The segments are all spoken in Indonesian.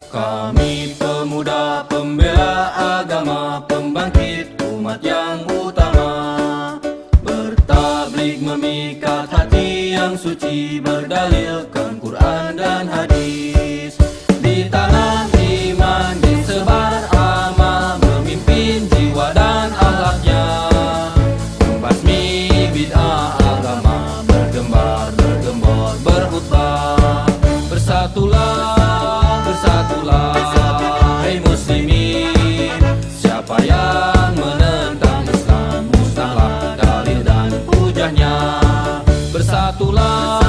Kami pemuda pembela agama, pembangkit umat yang utama, bertablik memikat hati yang suci, berdalilkan Quran dan hadis. Di tanah iman disebar amal, memimpin jiwa dan akhlaknya, membasmi bid'ah agama, bergembor berkhutbah. Bersatulah, hai muslimin. Siapa yang menentang Islam, musnahlah dalil dan hujahnya. Bersatulah,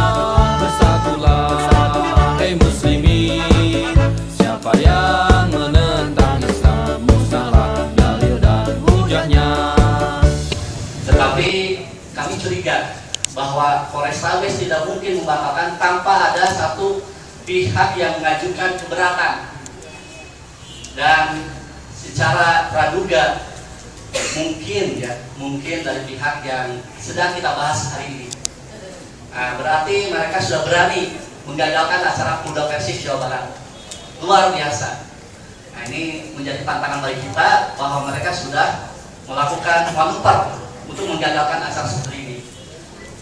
hai muslimin. Siapa yang menentang Islam, musnahlah dalil dan hujahnya. Tetapi kami curiga bahwa Polrestabes tidak mungkin membatalkan tanpa ada satu pihak yang mengajukan keberatan, dan secara praduga mungkin dari pihak yang sedang kita bahas hari ini. Nah, berarti mereka sudah berani menggagalkan acara Muda Persib Jawa Barat. Luar biasa. Nah, ini menjadi tantangan bagi kita bahwa mereka sudah melakukan manuver untuk menggagalkan acara seperti ini.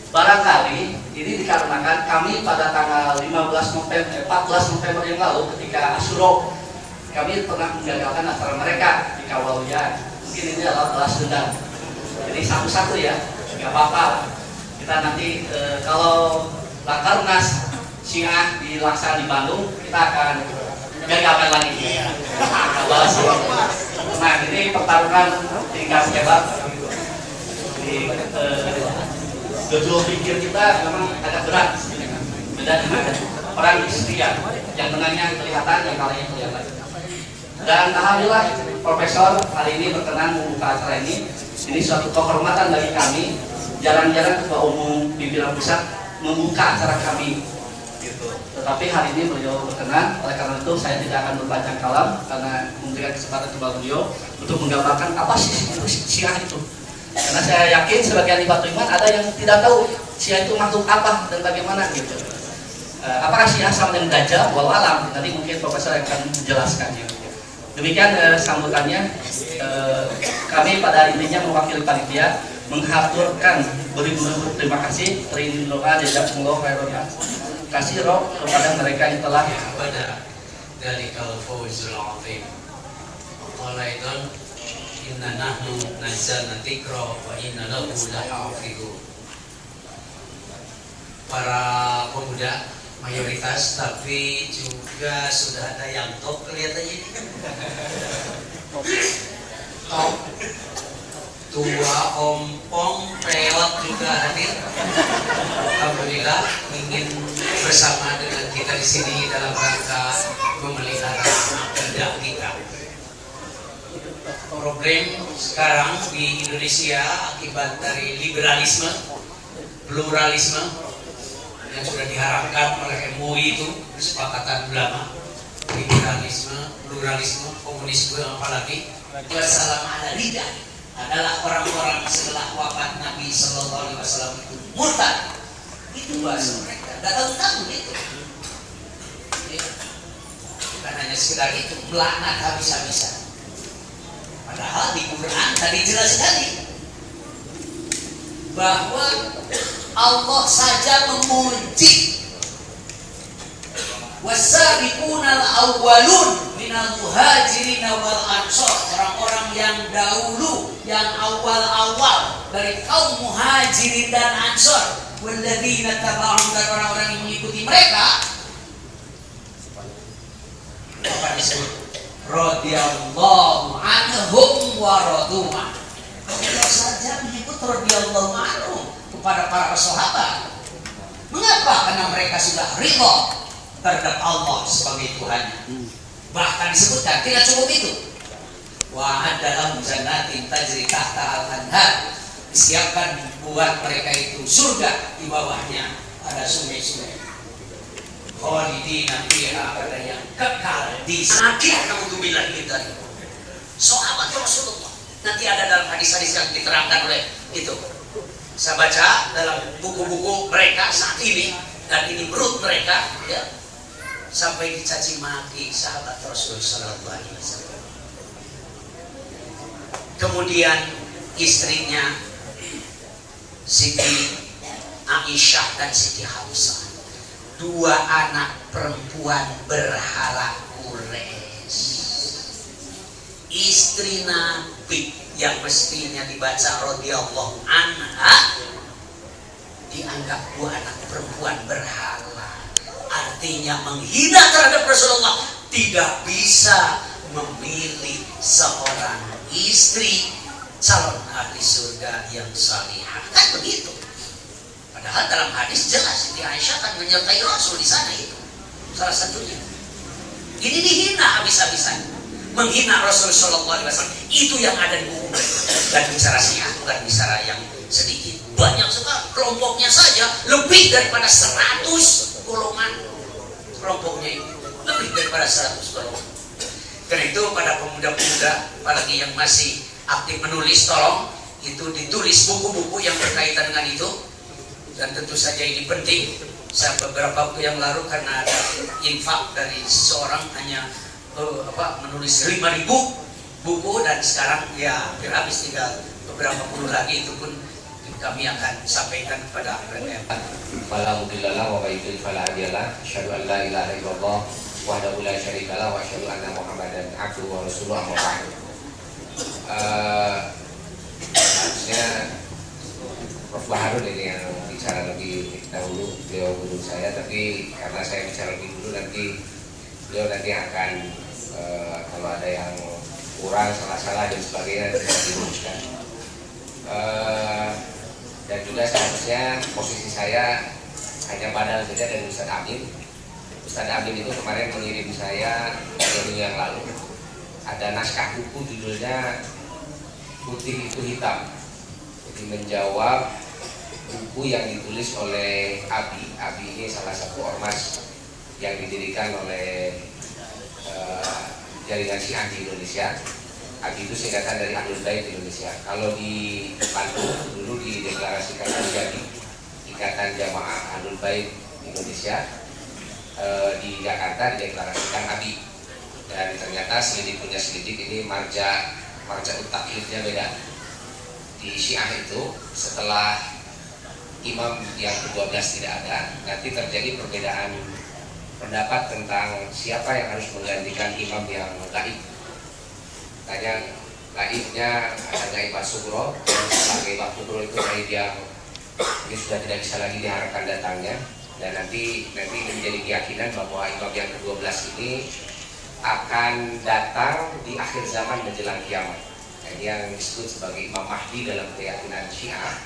Barangkali ini dikarenakan kami pada tanggal 14 November yang lalu ketika Asyura, kami pernah menggagalkan acara mereka di Kawaluyan. Mungkin ini adalah balas dendam. Jadi satu-satu ya, nggak apa-apa. Kita nanti kalau Rakernas Syiah dilaksanakan di Bandung, kita akan gagalkan lagi. Nah, ini pertarungan tingkat hebat. Gejolak pikir kita memang agak berat, beda dengan orang Islam yang menangnya kelihatan, yang kalahnya kelihatan. Dan alhamdulillah Profesor hari ini berkenan membuka acara ini. Ini suatu kehormatan bagi kami. Jarang-jarang Ketua Umum pimpinan pusat membuka acara kami, gitu. Tetapi hari ini beliau berkenan. Oleh karena itu saya tidak akan berpanjang kalam karena memberikan kesempatan kepada beliau untuk menggambarkan apa sih itu Syiah itu. Karena saya yakin sebagian Ikhwatul Iman ada yang tidak tahu Syiah itu makhluk apa dan bagaimana gitu. Apakah Syiah sama dengan Dajjal? Wallahu alam. Nanti mungkin Profesor akan menjelaskannya. Demikian sambutannya. Kami pada intinya mewakili panitia menghaturkan beribu-ribu terima kasih, teriring doa jazakumullah khairan. Kasih roh kepada mereka yang telah pada dari kalau fawzul azim. Walaidon inna nahnu nazzalna dzikra wa inna lahu lahafizun. Para pemuda mayoritas, tapi juga sudah ada yang top kelihatannya ini. Top, tua, ompong, peot juga hadir. Alhamdulillah ingin bersama dengan kita di sini dalam rangka memelihara benda kita. Problem sekarang di Indonesia akibat dari liberalisme, pluralisme yang sudah diharapkan oleh MUI itu, kesepakatan ulama, liberalisme, pluralisme, komunisme, apalagi wassalam ala lidah adalah orang-orang setelah wafat Nabi Sallallahu Alaihi Wasallam itu murtad. Itu bahasa mereka, nggak tahu itu. Bukan hanya sekedar itu, melaknat habis-habisan. Padahal di Quran tadi jelas sekali bahwa Allah saja memuji wasabiqunal awwalun minal muhajirin wal ansor, orang-orang yang dahulu, yang awal-awal dari kaum muhajirin dan ansor, walladzina taba'ahum, dan orang-orang yang mengikuti mereka. Apa disebut? Radhiyallahu anhum wa radu'an. Allah saja menyebut radhiyallahu anhum kepada para sahabat. Mengapa? Karena mereka sudah ridha terhadap Allah sebagai Tuhannya. Bahkan disebutkan tidak cukup itu. Wa adalam jannatin tajri tahta al-anhar. Disiapkan buat mereka itu surga, di bawahnya ada sungai-sungai. Khalidina fiha, ada yang kekal di sana. Kamu bilang itu tadi. Sahabat Rasulullah. Nanti ada dalam hadis-hadis yang diterangkan oleh itu. Saya baca dalam buku-buku mereka saat ini, dan ini menurut mereka, ya, sampai dicaci maki sahabat Rasul Sallallahu Alaihi Wasallam. Kemudian istrinya Siti Aisyah dan Siti Hamzah, dua anak perempuan berhala Quraisy. Istri Nabi yang mestinya dibaca radhiyallahu anha dianggap dua anak perempuan berhala, artinya menghina terhadap Rasulullah. Tidak bisa memilih seorang istri calon ahli surga yang salihah, kan begitu. Padahal dalam hadis jelas Siti Aisyah akan menyertai Rasul di sana, itu salah satunya. Ini dihina habis-habisan, menghina Rasul Sallallahu Alaihi Wasallam. Itu yang ada di buku mereka. Dan bicara Syiah bukan bicara yang sedikit, banyak sekali. Kelompoknya saja lebih daripada 100 golongan. Kelompoknya itu lebih daripada 100 golongan. Karena itu pada pemuda-pemuda, apalagi yang masih aktif menulis, tolong itu ditulis buku-buku yang berkaitan dengan itu. Dan tentu saja ini penting. Saya beberapa waktu yang lalu karena ada infak dari seseorang hanya menulis 5.000 buku, dan sekarang ya hampir habis, tinggal beberapa puluh lagi. Itu pun kami akan sampaikan kepada mereka. Fala mudhillalah wa may yudlil fala hadiyalah. Asyhadu an la ilaha illallah wahdahu la syarikalah wa asyhadu anna Muhammadan abduhu wa rasuluhu, amma ba'du. Harusnya Prof. Baharun ini yang bicara lebih dahulu, beliau guru saya, tapi karena saya bicara lebih dulu, nanti beliau nanti akan kalau ada yang kurang, salah-salah dan sebagainya bisa dirumuskan. Dan juga seharusnya posisi saya hanya padahal saja dari Ustaz Amin. Ustaz Amin itu kemarin mengirim saya minggu yang lalu ada naskah buku judulnya Putih Itu Hitam, jadi menjawab buku yang ditulis oleh Abi. Abi ini salah satu ormas yang didirikan oleh jaringan Syiah di Indonesia. Abi itu singkatan dari Ahlul Bait Indonesia. Kalau di Bandung dulu dideklarasikan menjadi Ikatan Jamaah Ahlul Bait Indonesia. Di Jakarta dideklarasikan Abi. Dan ternyata selidik punya selidik ini marja taklidnya beda. Di Syiah itu setelah imam yang ke-12 tidak ada, nanti terjadi perbedaan pendapat tentang siapa yang harus menggantikan imam yang gaib. Tanya gaibnya ada gaib Sugro, dan setelah gaib Sugro itu gaib yang ini sudah tidak bisa lagi diharapkan datangnya, dan nanti menjadi keyakinan bahwa imam yang ke-12 ini akan datang di akhir zaman menjelang kiamat. Nah, ini yang disebut sebagai Imam Mahdi dalam keyakinan Syiah.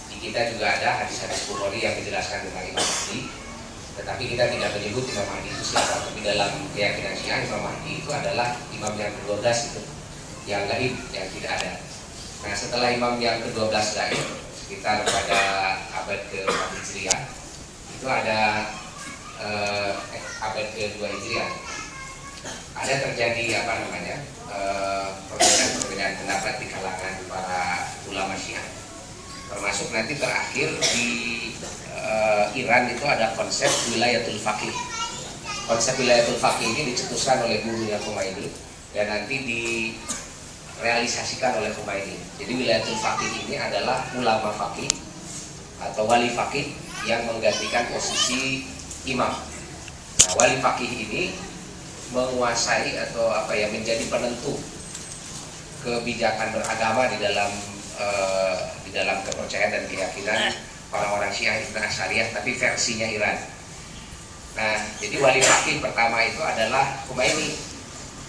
Di kita juga ada hadis-hadis Bukhari yang menjelaskan tentang Imam Mahdi, tetapi kita tidak menyebut Imam Mahdi itu siapa. Tapi dalam keyakinan Syiah, Imam Mahdi itu adalah imam yang ke-12 itu, yang gaib, yang tidak ada. Nah, setelah imam yang ke-12 gaib, sekitar pada abad ke-4 Hijriah, itu ada abad ke-2 Hijriah, ada terjadi perbedaan pendapat di kalangan para ulama Syiah. Termasuk nanti terakhir di Iran itu ada konsep wilayatul faqih. Konsep wilayatul faqih ini dicetuskan oleh gurunya Khomeini dan nanti direalisasikan oleh Khomeini. Jadi wilayatul faqih ini adalah ulama faqih atau wali faqih yang menggantikan posisi imam. Nah, wali faqih ini menguasai atau menjadi penentu kebijakan beragama di dalam kepercayaan dan keyakinan orang-orang Syiah Ithna Asyariyah, tapi versinya Iran. Nah, jadi wali faqih pertama itu adalah Khomeini,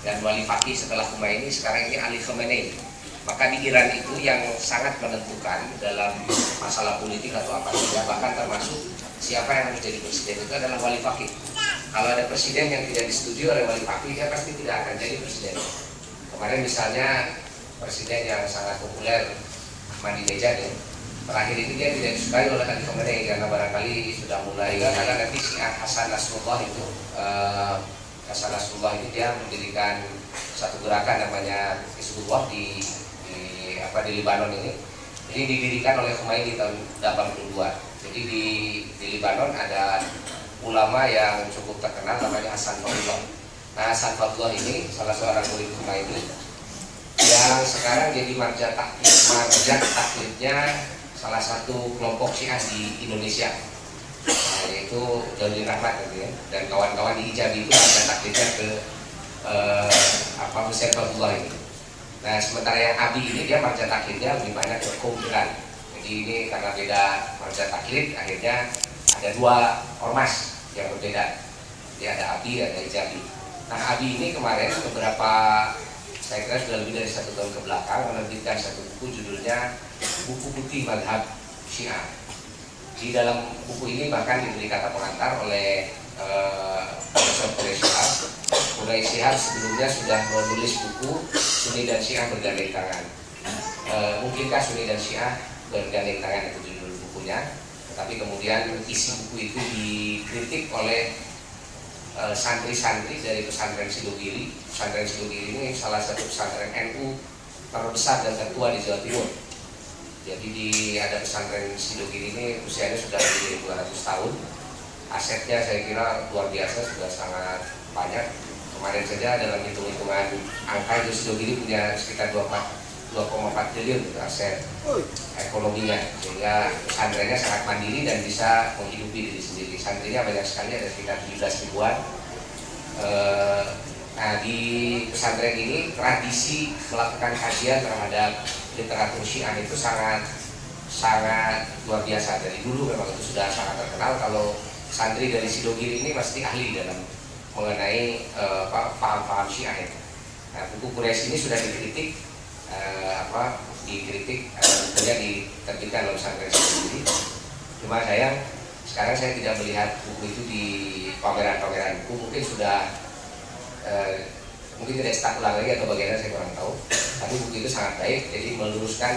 dan wali faqih setelah Khomeini sekarang ini Ali Khamenei. Maka di Iran itu yang sangat menentukan dalam masalah politik atau apa saja, bahkan termasuk siapa yang harus jadi presiden, itu adalah wali faqih. Kalau ada presiden yang tidak disetujui oleh wali faqih, dia pasti tidak akan jadi presiden. Kemarin misalnya presiden yang sangat populer Ahmadinejad, terakhir itu dia tidak disukai oleh Ali Khamenei karena barangkali sudah mulai, karena nanti si Hasan Nasrullah itu dia mendirikan satu gerakan namanya Hizbullah di Libanon ini. Ini didirikan oleh Khomeini tahun 82. Jadi di Libanon ada ulama yang cukup terkenal namanya Hasan Fadullah. Nah, Hasan Fadullah ini salah seorang murid Humaidi yang sekarang jadi marja taklidnya salah satu kelompok Syiah di Indonesia, nah, yaitu Jalil Rahmat gitu ya. Dan kawan-kawan di Hijabi itu marja taklidnya ke Husain Fadullah ini. Nah, sementara yang Abi ini dia marja taklidnya lebih banyak ke kaum Iran. Jadi ini karena beda marja taklid, akhirnya ada dua ormas yang berbeda. Jadi ada Abi dan ada Hijabi. Nah, Abi ini kemarin beberapa, saya kira sudah lebih dari 1 tahun ke belakang, menerbitkan satu buku judulnya Buku Putih Madhab Syiah. Di dalam buku ini bahkan diberi kata pengantar oleh Profesor Quraish Shihab sebelumnya sudah menulis buku Sunni dan Syiah bergandeng tangan. Mungkinkah Sunni dan Syiah bergandeng tangan, itu judul bukunya. Tetapi kemudian isi buku itu dikritik oleh santri-santri dari pesantren Sidogiri. Pesantren Sidogiri ini salah satu pesantren NU terbesar dan tertua di Jawa Timur. Jadi ada pesantren Sidogiri ini usianya sudah lebih dari 200 tahun. Asetnya saya kira luar biasa, sudah sangat banyak. Kemarin saja dalam hitung-hitungan angka itu Sidogiri punya sekitar 2,4 triliun aset ekonominya, sehingga pesantrennya sangat mandiri dan bisa menghidupi diri sendiri. Santrinya banyak sekali, ada sekitar 17 ribuan. Nah, di pesantren ini tradisi melakukan kajian terhadap literatur Syiah itu sangat luar biasa. Dari dulu memang itu sudah sangat terkenal. Kalau santri dari Sidogiri ini pasti ahli dalam mengenai paham-paham Syiah itu. Nah, buku Quraish ini sudah dikritik, tentunya diterbitkan oleh pesantren Sidogiri. Cuma sekarang saya tidak melihat buku itu di pameran-pameran buku. Mungkin sudah mungkin tidak cetak ulang lagi atau bagaimana, saya kurang tahu. Tapi buku itu sangat baik, jadi meluruskan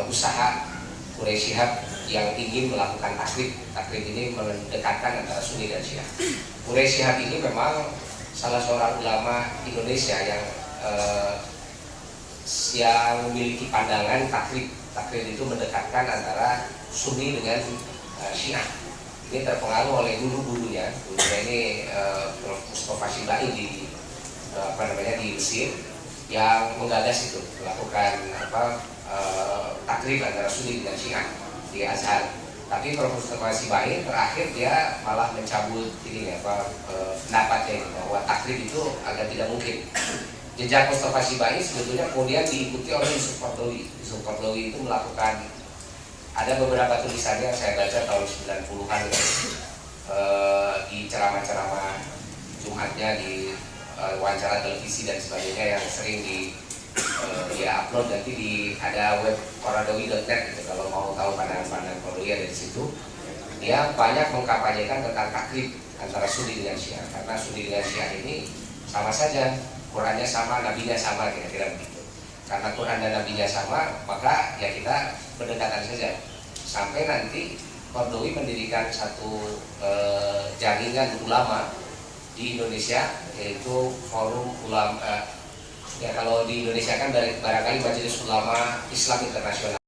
usaha Quraish Shihab yang ingin melakukan taklid. Taklid ini mendekatkan antara Sunni dan Syiah. Quraish Shihab ini memang salah seorang ulama Indonesia yang memiliki pandangan taklid. Taklid itu mendekatkan antara Sunni dengan Syiah. Ini terpengaruh oleh guru-gurunya. Gurunya ini Prof. Mustafa Shibai di Mesir, yang menggagas itu melakukan taklid antara Sunni dengan Syiah di Azhar. Tapi Prof. Mustafa Shibai terakhir dia malah mencabut pendapatnya ini, bahwa taklid itu agak tidak mungkin. Jejak Mustafa Shibai sebetulnya kemudian diikuti oleh Yusuf Qaradawi. Yusuf Qaradawi itu melakukan, ada beberapa tulisannya yang saya baca tahun 90-an di ceramah-ceramah Jumatnya, di wawancara televisi dan sebagainya yang sering dia upload. Nanti ada web qaradawi.net gitu, kalau mau tahu pandangan-pandangan Qaradawi ada di situ. Dia banyak mengkampanyekan tentang taklid antara Sunni dengan Syiah, karena Sunni dengan Syiah ini sama saja, Qurannya sama, Nabinya sama, kira-kira begitu. Karena Quran dan Nabinya sama, maka ya kita berdekatan saja. Sampai nanti Qaradawi mendirikan satu jaringan ulama di Indonesia, yaitu Forum Ulama. Ya kalau di Indonesia kan barangkali Majelis Ulama Islam Internasional.